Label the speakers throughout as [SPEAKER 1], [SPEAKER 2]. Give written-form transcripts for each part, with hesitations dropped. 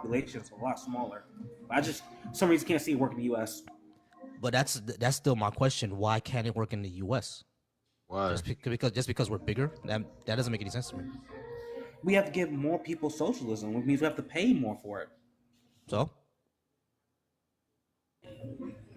[SPEAKER 1] population is a lot smaller. I just for some reason can't see it work in the U.S.
[SPEAKER 2] But that's still my question. Why can't it work in the U.S.?
[SPEAKER 3] Why?
[SPEAKER 2] Just because we're bigger? That doesn't make any sense to me.
[SPEAKER 1] We have to give more people socialism, which means we have to pay more for it.
[SPEAKER 2] So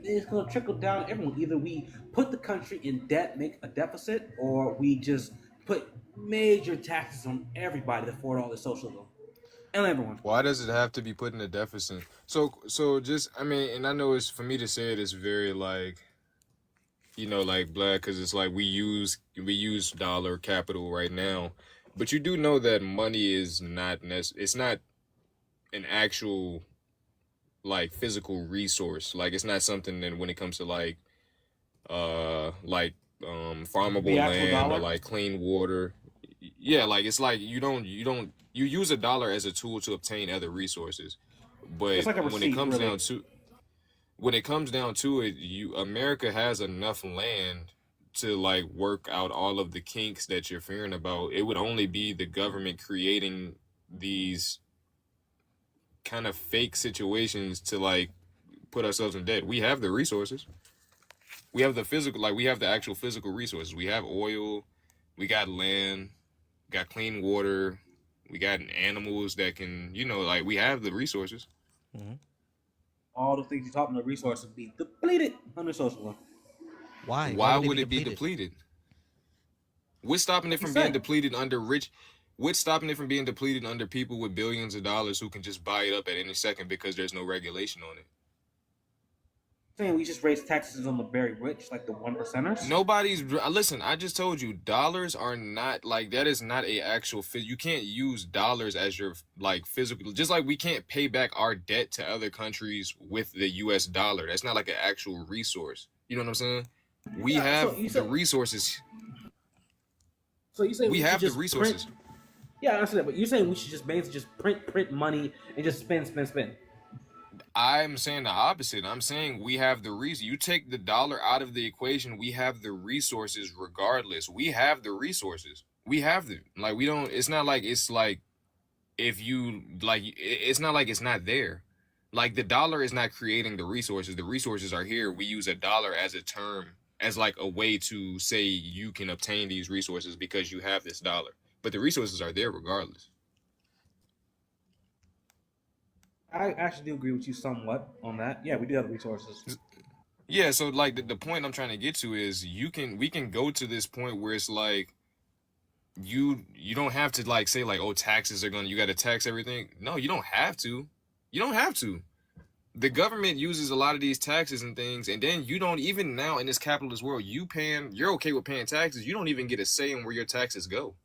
[SPEAKER 1] It's going to trickle down to everyone. Either we put the country in debt, make a deficit, or we just put major taxes on everybody to afford all the socialism. And everyone.
[SPEAKER 3] Why does it have to be put in a deficit? So just I mean, and I know it's for me to say it is very like like black because it's like we use dollar capital right now, but you do know that money is not it's not an actual like physical resource. Like it's not something that when it comes to like
[SPEAKER 1] The
[SPEAKER 3] farmable
[SPEAKER 1] actual
[SPEAKER 3] land or
[SPEAKER 1] dollar.
[SPEAKER 3] like clean water. Yeah, like it's like you use a dollar as a tool to obtain other resources.
[SPEAKER 1] It's
[SPEAKER 3] But
[SPEAKER 1] like a receipt, really.
[SPEAKER 3] when it comes down to it, you America has enough land to like work out all of the kinks that you're fearing about. It would only be the government creating these kind of fake situations to like put ourselves in debt. We have the resources. We have the physical, like we have the actual physical resources. We have oil, we got land, got clean water, we got animals that can, like we have the resources.
[SPEAKER 2] mhm.
[SPEAKER 1] All the things you're talking about, resources be depleted under socialism.
[SPEAKER 2] Why
[SPEAKER 3] Why
[SPEAKER 2] would they be
[SPEAKER 3] would it be
[SPEAKER 2] depleted?
[SPEAKER 3] depleted? What's stopping it
[SPEAKER 1] Like you
[SPEAKER 3] from being
[SPEAKER 1] said,
[SPEAKER 3] depleted under rich? What's stopping it from being depleted under people with billions of dollars who can just buy it up at any second because there's no regulation on it?
[SPEAKER 1] saying we just raise taxes on the very rich, like the one percenters.
[SPEAKER 3] Nobody's listen. I just told you, dollars are not like that. Is not a actual. You can't use dollars as your like physical. Just like we can't pay back our debt to other countries with the U.S. dollar. That's not like an actual resource. You know what I'm saying? We
[SPEAKER 1] Yeah.
[SPEAKER 3] have the resources.
[SPEAKER 1] So you say
[SPEAKER 3] We
[SPEAKER 1] we should
[SPEAKER 3] have the
[SPEAKER 1] just print.
[SPEAKER 3] resources.
[SPEAKER 1] Yeah, I understand that, but you're saying we should just basically just print money and just spend.
[SPEAKER 3] I'm saying the opposite. I'm saying we have the reason. You take the dollar out of the equation, we have the resources regardless. We have the resources. We have them. Like we don't. It's not like it's like if you like. It's not like it's not there. Like the dollar is not creating the resources. The resources are here. We use a dollar as a term, as like a way to say you can obtain these resources because you have this dollar. But the resources are there regardless.
[SPEAKER 1] I actually do agree with you somewhat on that. Yeah, we do have the resources.
[SPEAKER 3] Yeah, so like the point I'm trying to get to is we can go to this point where it's like you don't have to like say like, oh, taxes are gonna, you gotta tax everything. No, you don't have to. You don't have to. The government uses a lot of these taxes and things, and then you don't even now in this capitalist world, you're okay with paying taxes. You don't even get a say in where your taxes go.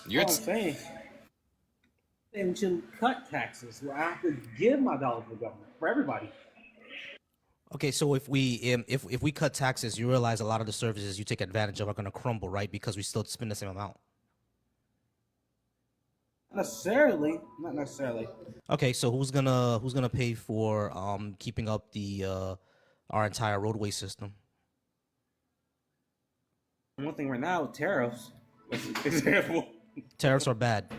[SPEAKER 3] Your
[SPEAKER 1] All I'm saying, we should cut taxes. Well, I have to give my dollar to the government for everybody.
[SPEAKER 2] Okay, so if we cut taxes, you realize a lot of the services you take advantage of are going to crumble, right? Because we still spend the same amount.
[SPEAKER 1] Not necessarily.
[SPEAKER 2] Okay, so who's gonna pay for keeping up the our entire roadway system?
[SPEAKER 1] One thing right now, tariffs. It's terrible.
[SPEAKER 2] Tariffs are bad.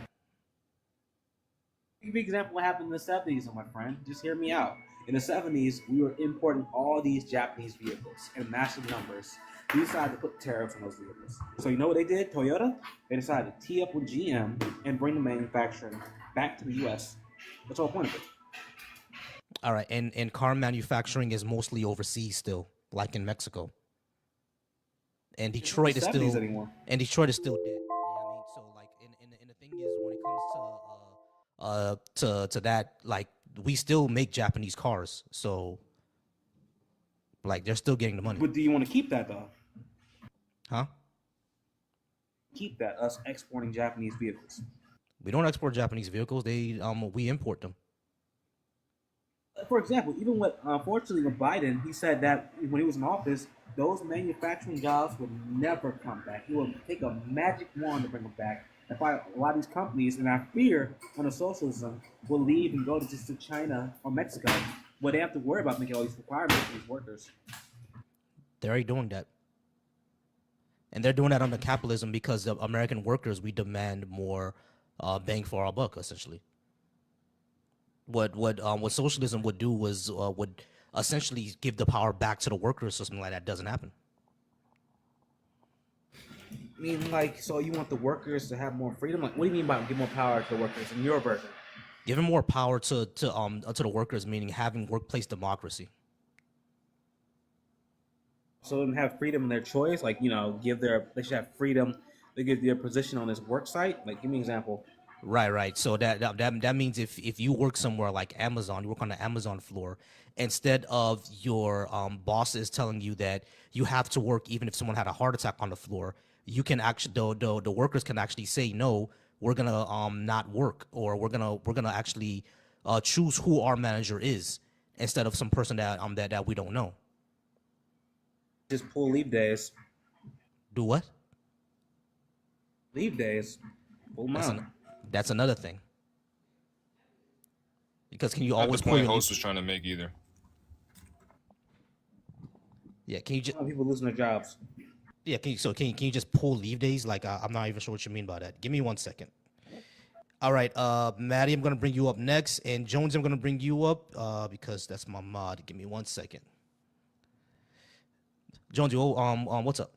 [SPEAKER 1] Give you an example of what happened in the 70s, my friend. Just hear me out. In the 70s, we were importing all these Japanese vehicles in massive numbers. We decided to put tariffs on those vehicles. So you know what they did, Toyota? They decided to tee up with GM and bring the manufacturing back to the US. That's the whole point of it.
[SPEAKER 2] All right, and car manufacturing is mostly overseas still, like in Mexico. And
[SPEAKER 1] It's not the
[SPEAKER 2] Detroit is
[SPEAKER 1] 70s
[SPEAKER 2] still
[SPEAKER 1] anymore.
[SPEAKER 2] and Detroit is still dead. You know what I mean? So like and the thing is when it comes to that, like we still make Japanese cars. So like they're still getting the money.
[SPEAKER 1] But do you want to keep that, though?
[SPEAKER 2] Huh?
[SPEAKER 1] Keep that, us exporting Japanese vehicles.
[SPEAKER 2] We don't export Japanese vehicles. We import them.
[SPEAKER 1] For example, even with unfortunately with Biden, he said that when he was in office, those manufacturing jobs would never come back. He would take a magic wand to bring them back. That's why a lot of these companies, and I fear under socialism, will leave and go to just to China or Mexico, where they have to worry about making all these requirements for these workers.
[SPEAKER 2] They're already doing that. And they're doing that under capitalism because of American workers, we demand more bang for our buck, essentially. what socialism would do was would essentially give the power back to the workers, so something like that doesn't happen.
[SPEAKER 1] I mean, like, so you want the workers to have more freedom? Like, what do you mean by give more power to the workers in your version?
[SPEAKER 2] Giving more power to the workers, meaning having workplace democracy.
[SPEAKER 1] So them have freedom in their choice, like give they should have freedom. They give their position on this work site. Like, give me an example.
[SPEAKER 2] Right, right. So that means if you work somewhere like Amazon, you work on the Amazon floor, instead of your boss is telling you that you have to work even if someone had a heart attack on the floor, you can actually the workers can actually say no, we're gonna not work, or we're gonna actually choose who our manager is instead of some person that we don't know.
[SPEAKER 1] Just pull leave days.
[SPEAKER 2] Do what?
[SPEAKER 1] Leave days. Pull them
[SPEAKER 2] That's
[SPEAKER 1] out.
[SPEAKER 2] an that's another thing. Because can you
[SPEAKER 3] Not the
[SPEAKER 2] always pull
[SPEAKER 3] point
[SPEAKER 2] your leave?
[SPEAKER 3] host was trying to make either.
[SPEAKER 2] Yeah, can you just
[SPEAKER 1] People losing their jobs.
[SPEAKER 2] yeah, can you just pull leave days? Like I'm not even sure what you mean by that. Give me 1 second. All right, Maddie, I'm gonna bring you up next, and Jones, I'm gonna bring you up because that's my mod. Give me 1 second. Jones, what's up?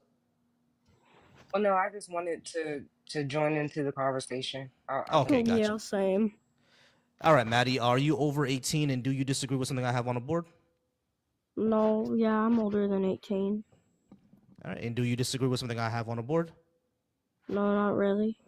[SPEAKER 4] Well, no, I just wanted to join into the conversation. I
[SPEAKER 2] Okay,
[SPEAKER 4] don't.
[SPEAKER 2] gotcha.
[SPEAKER 5] Yeah, same.
[SPEAKER 2] All right, Maddie, are you over 18, and do you disagree with something I have on the board?
[SPEAKER 5] No, yeah, I'm older than 18.
[SPEAKER 2] All right, and do you disagree with something I have on the board?
[SPEAKER 5] No, not really.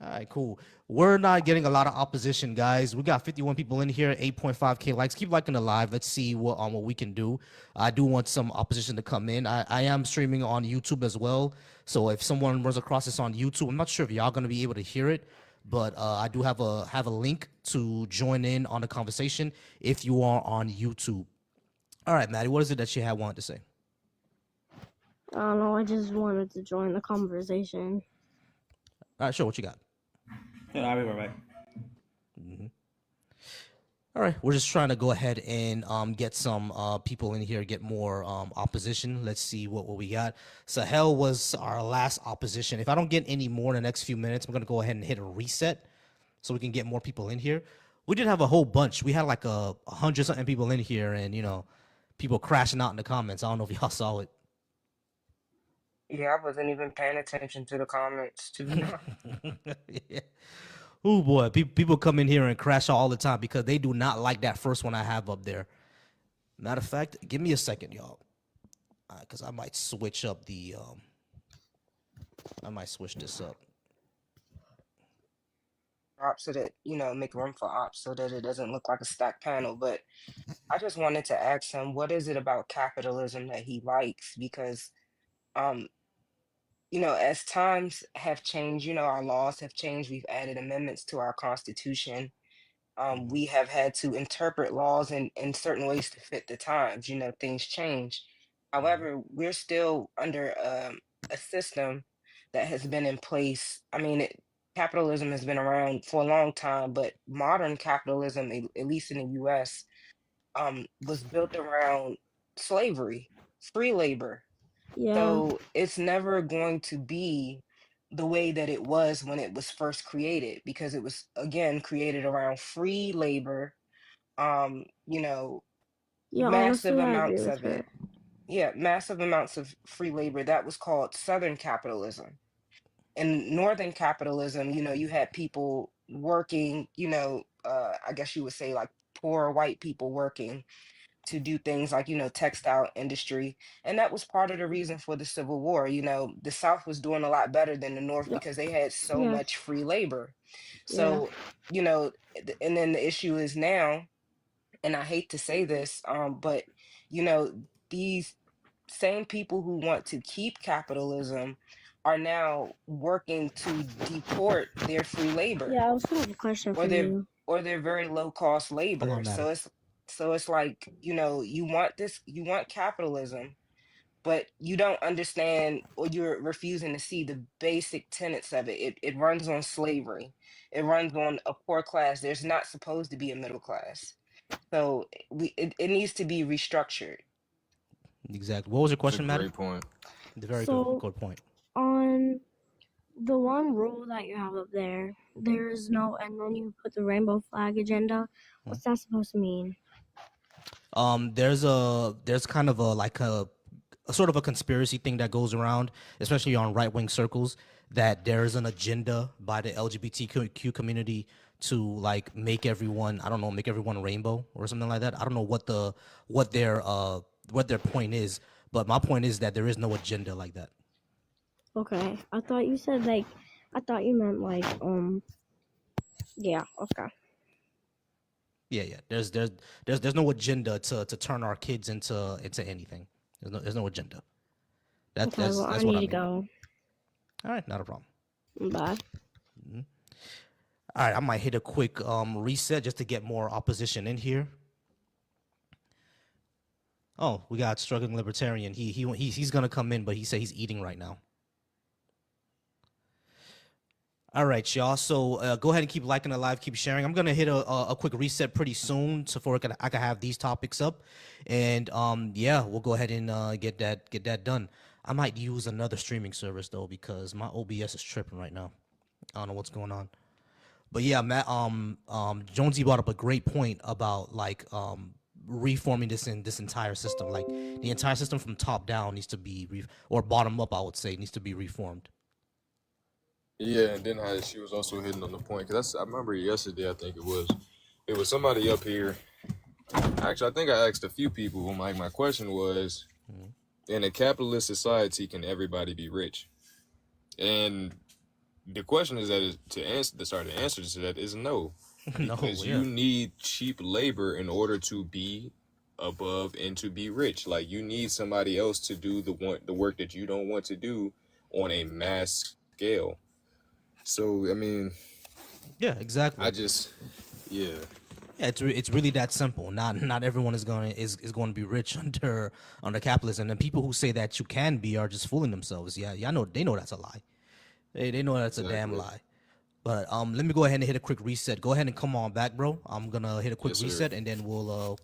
[SPEAKER 2] All right, cool. We're not getting a lot of opposition, guys. We got 51 people in here, 8.5K likes. Keep liking the live. Let's see what we can do. I do want some opposition to come in. I am streaming on YouTube as well. So if someone runs across this on YouTube, I'm not sure if y'all gonna be able to hear it, but I do have a link to join in on the conversation if you are on YouTube. All right, Maddie, what is it that you had wanted to say?
[SPEAKER 5] I don't know, I just wanted to join the conversation.
[SPEAKER 2] All right, sure. What you got?
[SPEAKER 1] Yeah, I'll be right back.
[SPEAKER 2] All right, we're just trying to go ahead and get some people in here, get more opposition. Let's see what we got. Sahel was our last opposition. If I don't get any more in the next few minutes, I'm going to go ahead and hit a reset so we can get more people in here. We did have a whole bunch. We had like 100-something people in here, and, people crashing out in the comments. I don't know if y'all saw it.
[SPEAKER 4] Yeah, I wasn't even paying attention to the comments, to be honest.
[SPEAKER 2] Yeah. Oh boy, people come in here and crash out all the time because they do not like that first one I have up there. Matter of fact, give me a second, y'all, because I might switch up the I might switch this up.
[SPEAKER 4] Ops so that, make room for ops so that it doesn't look like a stacked panel. But I just wanted to ask him, what is it about capitalism that he likes? Because, um, as times have changed, our laws have changed. We've added amendments to our Constitution. We have had to interpret laws in certain ways to fit the times. Things change. However, we're still under a system that has been in place. I mean, capitalism has been around for a long time, but modern capitalism, at least in the U.S., was built around slavery, free labor.
[SPEAKER 5] Yeah,
[SPEAKER 4] So it's never going to be the way that it was when it was first created, because it was again created around free labor, you know,
[SPEAKER 5] yeah,
[SPEAKER 4] massive
[SPEAKER 5] honestly, I agree
[SPEAKER 4] amounts
[SPEAKER 5] with
[SPEAKER 4] of it.
[SPEAKER 5] her.
[SPEAKER 4] Yeah, massive amounts of free labor. That was called Southern capitalism. In Northern capitalism, you had people working, I guess you would say like poor white people working to do things like textile industry, and that was part of the reason for the Civil War. The South was doing a lot better than the North
[SPEAKER 5] Yeah,
[SPEAKER 4] because they had so
[SPEAKER 5] yeah,
[SPEAKER 4] much free labor.
[SPEAKER 5] yeah,
[SPEAKER 4] So and then the issue is now, and I hate to say this, but these same people who want to keep capitalism are now working to deport their free labor,
[SPEAKER 5] yeah. I was gonna have a question
[SPEAKER 4] or
[SPEAKER 5] for
[SPEAKER 4] their
[SPEAKER 5] you.
[SPEAKER 4] very low cost
[SPEAKER 2] Hold
[SPEAKER 4] labor.
[SPEAKER 2] on,
[SPEAKER 4] So
[SPEAKER 2] Maddie.
[SPEAKER 4] it's like, you want capitalism, but you don't understand, or you're refusing to see the basic tenets of it. It runs on slavery. It runs on a poor class. There's not supposed to be a middle class. So it needs to be restructured.
[SPEAKER 2] Exactly. What was your
[SPEAKER 3] It's a
[SPEAKER 2] question, Maddie?
[SPEAKER 3] great point.
[SPEAKER 2] The very good
[SPEAKER 5] So,
[SPEAKER 2] good point.
[SPEAKER 5] on The one rule that you have up there, there is no, and then you put the rainbow flag agenda. What's that supposed to mean?
[SPEAKER 2] There's kind of a sort of a conspiracy thing that goes around, especially on right wing circles, that there is an agenda by the LGBTQ community to like make everyone, I don't know, make everyone rainbow or something like that. I don't know what their point is, but my point is that there is no agenda like that.
[SPEAKER 5] Okay, I thought you said like, I thought you meant like, yeah, okay.
[SPEAKER 2] Yeah. There's no agenda to turn our kids into anything. There's no agenda.
[SPEAKER 5] Okay, well, I
[SPEAKER 2] That's what I
[SPEAKER 5] need to
[SPEAKER 2] mean.
[SPEAKER 5] go.
[SPEAKER 2] All right, not a problem.
[SPEAKER 5] Bye.
[SPEAKER 2] All right, I might hit a quick reset just to get more opposition in here. Oh, we got struggling libertarian. He's gonna come in, but he said he's eating right now. All right, y'all. So go ahead and keep liking the live, keep sharing. I'm gonna hit a quick reset pretty soon, so for I can have these topics up, and yeah, we'll go ahead and get that done. I might use another streaming service though because my OBS is tripping right now. I don't know what's going on. But yeah, Matt, Jonesy brought up a great point about like reforming this entire system. Like the entire system from top down needs to be or bottom up, I would say, needs to be reformed.
[SPEAKER 3] Yeah, and then how she was also hitting on the point because I remember yesterday. I think it was somebody up here. Actually, I think I asked a few people. My question was, in a capitalist society, can everybody be rich? And the question is the answer to that is no, because you need cheap labor in order to be above and to be rich. Like you need somebody else to do the work that you don't want to do on a mass scale. So I mean,
[SPEAKER 2] yeah, exactly.
[SPEAKER 3] Yeah,
[SPEAKER 2] it's really that simple. Not everyone is going to be rich under capitalism, and people who say that you can be are just fooling themselves. Yeah, I know they know that's a lie. They know that's a damn lie. But let me go ahead and hit a quick reset. Go ahead and come on back, bro. I'm gonna hit a quick reset, and then we'll